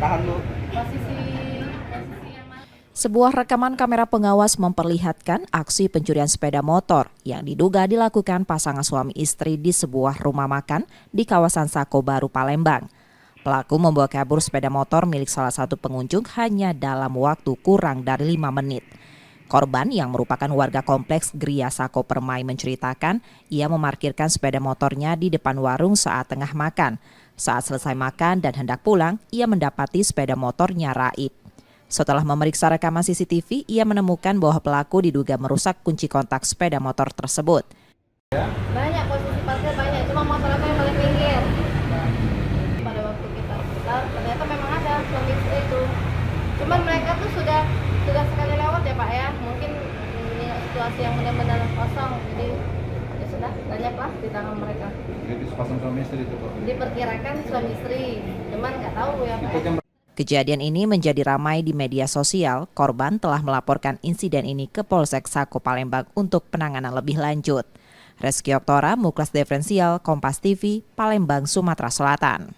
Tahan lu. Sebuah rekaman kamera pengawas memperlihatkan aksi pencurian sepeda motor yang diduga dilakukan pasangan suami istri di sebuah rumah makan di kawasan Sako Baru, Palembang. Pelaku membawa kabur sepeda motor milik salah satu pengunjung hanya dalam waktu kurang dari 5 menit. Korban yang merupakan warga kompleks Gria Sako Permai menceritakan ia memarkirkan sepeda motornya di depan warung saat tengah makan. Saat selesai makan dan hendak pulang, ia mendapati sepeda motornya raib. Setelah memeriksa rekaman CCTV, ia menemukan bahwa pelaku diduga merusak kunci kontak sepeda motor tersebut. Banyak posisi parkir banyak, cuma masalahnya yang paling pinggir. Pada waktu kita putar, ternyata memang ada suami istri itu. Cuman mereka tuh sudah sekali lewat ya Pak ya. Mungkin ini situasi yang benar-benar kosong, jadi ya sudah banyaklah di tangan mereka. Jadi sepasang suami istri itu Pak? Diperkirakan suami istri, cuman nggak tahu ya Pak ya. Kejadian ini menjadi ramai di media sosial. Korban telah melaporkan insiden ini ke Polsek Sako Palembang untuk penanganan lebih lanjut. Reski Oktora, Muklas Diferensial, Kompas TV, Palembang, Sumatera Selatan.